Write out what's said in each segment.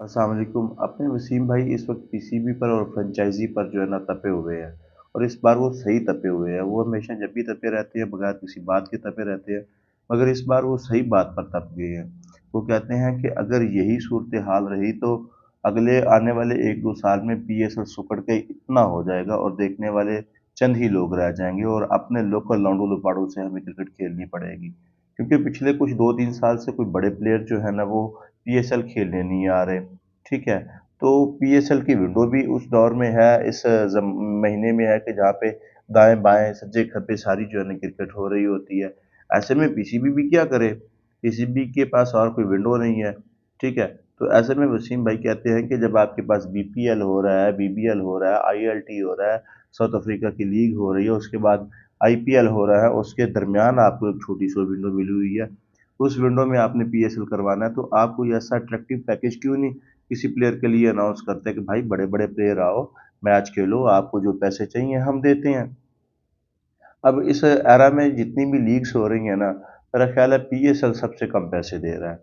अस्सलाम वालेकुम। अपने वसीम भाई इस वक्त पीसीबी पर और फ्रेंचाइजी पर जो है ना तपे हुए हैं। और इस बार वो सही तपे हुए हैं। वो हमेशा जब भी तपे रहते हैं बगैर किसी बात के तपे रहते हैं, मगर इस बार वो सही बात पर तप गए हैं। वो कहते हैं कि अगर यही सूरत हाल रही तो अगले आने वाले 1-2 साल में पीएसएल सुकड़ के इतना हो जाएगा और देखने वाले चंद ही लोग रह जाएंगे और अपने लोकल लौंडू लपाड़ों से हमें क्रिकेट खेलनी पड़ेगी, क्योंकि पिछले कुछ 2-3 साल से कोई बड़े प्लेयर जो है ना वो पीएसएल खेलने नहीं आ रहे। ठीक है। तो पीएसएल की विंडो भी उस दौर में है, इस महीने में है कि जहाँ पे दाएं बाएं सज्जे खब्बे सारी जो है ना क्रिकेट हो रही होती है। ऐसे में पीसीबी भी क्या करे, पीसीबी के पास और कोई विंडो नहीं है। ठीक है। तो ऐसे में वसीम भाई कहते हैं कि जब आपके पास बीपीएल हो रहा है, बीबीएल हो रहा है, आईएलटी हो रहा है, साउथ अफ्रीका की लीग हो रही है, उसके बाद आईपीएल हो रहा है, उसके दरमियान आपको एक छोटी सी विंडो मिली हुई है, उस विंडो में आपने पीएसएल करवाना है, तो आप कोई ऐसा अट्रैक्टिव पैकेज क्यों नहीं किसी प्लेयर के लिए अनाउंस करते हैं कि भाई बड़े बड़े प्लेयर आओ, मैच खेलो, आपको जो पैसे चाहिए हम देते हैं। अब इस एरा में जितनी भी लीग्स हो रही हैं ना, मेरा ख्याल है पीएसएल सबसे कम पैसे दे रहा है।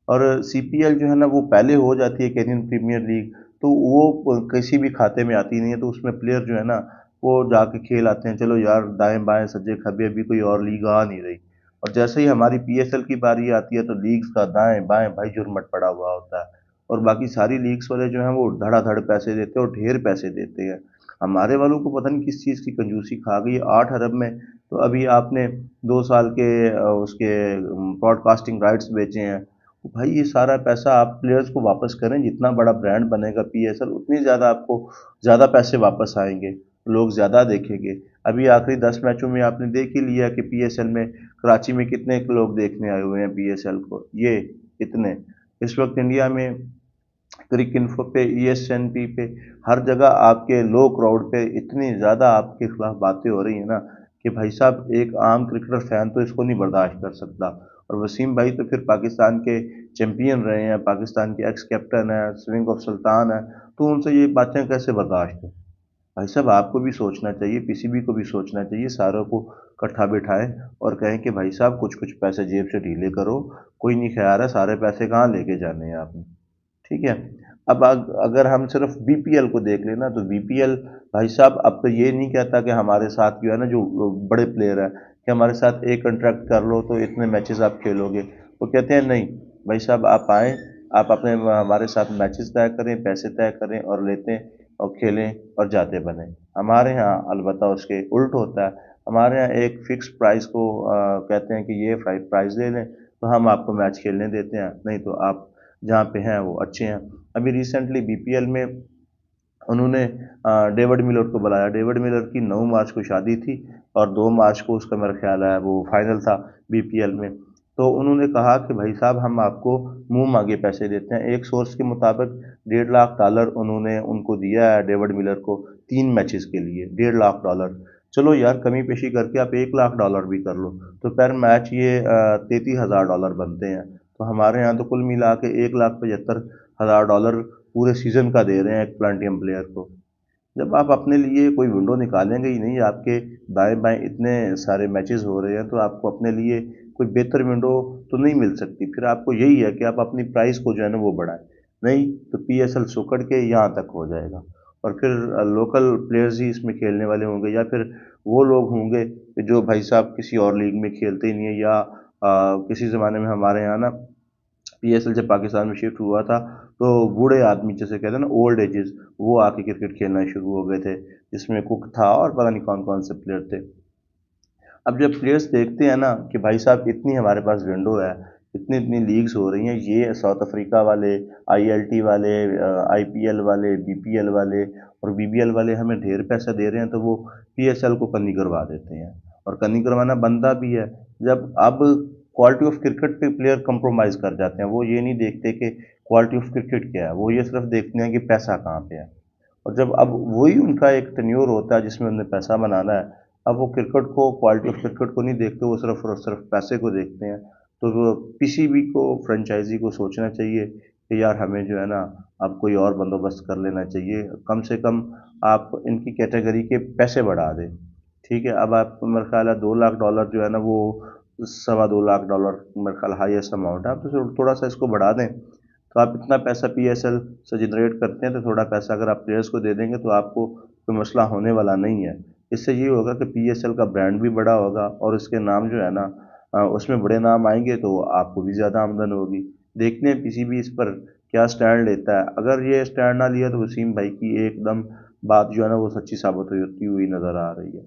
और सीपीएल जो है ना वो पहले हो जाती है कैनियन प्रीमियर लीग, तो वो किसी भी खाते में आती नहीं है, तो उसमें प्लेयर जो है ना वो जाके खेल आते हैं, चलो यार दाएं बाएं सज्जे खब्बे अभी कोई और लीग आ नहीं रही। और जैसे ही हमारी पीएसएल की बारी आती है तो लीग्स का दाएं बाएं भाई जुर्मट पड़ा हुआ होता है, और बाकी सारी लीग्स वाले जो हैं वो धड़ाधड़ पैसे देते हैं और ढेर पैसे देते हैं। हमारे वालों को पता नहीं किस चीज़ की कंजूसी खा गई, 8 अरब में तो अभी आपने 2 साल के उसके ब्रॉडकास्टिंग राइट्स बेचे हैं। तो भाई ये सारा पैसा आप प्लेयर्स को वापस करें, जितना बड़ा ब्रांड बनेगा पीएसएल उतनी ज़्यादा आपको ज़्यादा पैसे वापस आएंगे, लोग ज़्यादा देखेंगे। अभी आखिरी 10 मैचों में आपने देख ही लिया कि पीएसएल में कराची में कितने लोग देखने आए हुए हैं पीएसएल को, ये इतने। इस वक्त इंडिया में क्रिक इन्फो पे, ईएसएनपी पे, हर जगह आपके लो क्राउड पे इतनी ज़्यादा आपके खिलाफ बातें हो रही है ना कि भाई साहब एक आम क्रिकेटर फैन तो इसको नहीं बर्दाश्त कर सकता। और वसीम भाई तो फिर पाकिस्तान के चैंपियन रहे हैं, पाकिस्तान के एक्स कैप्टन है, स्विंग ऑफ सुल्तान है, तो उनसे ये बातें कैसे बर्दाश्त है। भाई साहब आपको भी सोचना चाहिए, पीसीबी को भी सोचना चाहिए, सारों को इकट्ठा बिठाएं और कहें कि भाई साहब कुछ कुछ पैसे जेब से ढीले करो, कोई नहीं खा रहा, सारे पैसे कहाँ लेके जाने हैं आपने। ठीक है। अब अगर हम सिर्फ बीपीएल को देख लें ना तो बीपीएल भाई साहब अब तो ये नहीं कहता कि हमारे साथ जो है ना जो बड़े प्लेयर है कि हमारे साथ एक कॉन्ट्रैक्ट कर लो तो इतने मैचेस आप खेलोगे। वो कहते हैं नहीं भाई साहब आप आए, आप अपने हमारे साथ मैचेस तय करें, पैसे तय करें और लेते हैं और खेलें और जाते बने। हमारे यहाँ अलबत्ता उसके उल्ट होता है। हमारे यहाँ एक फिक्स प्राइस को कहते हैं कि ये प्राइस ले लें तो हम आपको मैच खेलने देते हैं, नहीं तो आप जहाँ पे हैं वो अच्छे हैं। अभी रिसेंटली बीपीएल में उन्होंने डेविड मिलर को बुलाया। डेविड मिलर की 9 मार्च को शादी थी और 2 मार्च को उसका मेरा ख्याल है वो फाइनल था बीपीएल में। तो उन्होंने कहा कि भाई साहब हम आपको मुंह मांगे पैसे देते हैं। एक सोर्स के मुताबिक $1.5 लाख उन्होंने उनको दिया है डेविड मिलर को 3 मैचेस के लिए, $1.5 लाख। चलो यार कमी पेशी करके आप $1 लाख भी कर लो तो पर मैच ये $33,000 बनते हैं। तो हमारे यहाँ तो कुल मिला के $1,75,000 पूरे सीजन का दे रहे हैं एक प्लांटियम प्लेयर को। जब आप अपने लिए कोई विंडो निकालेंगे ही नहीं, आपके दाएं बाएं इतने सारे मैचेस हो रहे हैं, तो आपको अपने लिए कोई बेहतर विंडो तो नहीं मिल सकती। फिर आपको यही है कि आप अपनी प्राइस को जो है ना वो बढ़ाएं, नहीं तो पीएसएल सुकड़ के यहाँ तक हो जाएगा। और फिर लोकल प्लेयर्स ही इसमें खेलने वाले होंगे, या फिर वो लोग होंगे कि जो भाई साहब किसी और लीग में खेलते ही नहीं है, या किसी ज़माने में हमारे यहाँ ना पीएसएल जब पाकिस्तान में शिफ्ट हुआ था तो बूढ़े आदमी जैसे कहते हैं ना ओल्ड एजेस, वो आके क्रिकेट खेलना शुरू हो गए थे, जिसमें कुक था और पता नहीं कौन कौन से प्लेयर थे। अब जब प्लेयर्स देखते हैं ना कि भाई साहब इतनी हमारे पास विंडो है, इतनी इतनी लीग्स हो रही हैं, ये साउथ अफ्रीका वाले, आईएलटी वाले, आईपीएल वाले, बीपीएल वाले और बीबीएल वाले हमें ढेर पैसा दे रहे हैं, तो वो पीएसएल को कन्नी करवा देते हैं और कन्नी करवाना बनता भी है। जब अब क्वालिटी ऑफ क्रिकेट पे प्लेयर कंप्रोमाइज़ कर जाते हैं, वो ये नहीं देखते कि क्वालिटी ऑफ क्रिकेट क्या है, वो ये सिर्फ देखते हैं कि पैसा कहाँ पे है। और जब अब वही उनका एक टेन्योर होता है जिसमें उन्हें पैसा बनाना है, अब वो क्रिकेट को, क्वालिटी ऑफ क्रिकेट को नहीं देखते, वो सिर्फ और सिर्फ पैसे को देखते हैं। तो वो पीसीबी को, फ्रेंचाइजी को सोचना चाहिए कि यार हमें जो है ना अब कोई और बंदोबस्त कर लेना चाहिए, कम से कम आप इनकी कैटेगरी के पैसे बढ़ा दें। ठीक है। अब आप मेरे ख्याल है $2 लाख जो है ना वो $2.25 लाख मेरे ख्याल हाईएस्ट अमाउंट है, आप तो थोड़ा सा इसको बढ़ा दें تو آپ اتنا پیسہ پی ایس ایل سے جنریٹ کرتے ہیں، تو تھوڑا پیسہ اگر آپ پلیئرس کو دے دیں گے تو آپ کو کوئی مسئلہ ہونے والا نہیں ہے۔ اس سے یہ ہوگا کہ پی ایس ایل کا برانڈ بھی بڑا ہوگا، اور اس کے نام جو ہے نا اس میں بڑے نام آئیں گے، تو آپ کو بھی زیادہ آمدن ہوگی۔ دیکھتے ہیں پی سی بی اس پر کیا سٹینڈ لیتا ہے۔ اگر یہ سٹینڈ نہ لیا تو وسیم بھائی کی ایک دم بات جو ہے نا وہ سچی ثابت ہوتی ہوئی نظر آ رہی ہے۔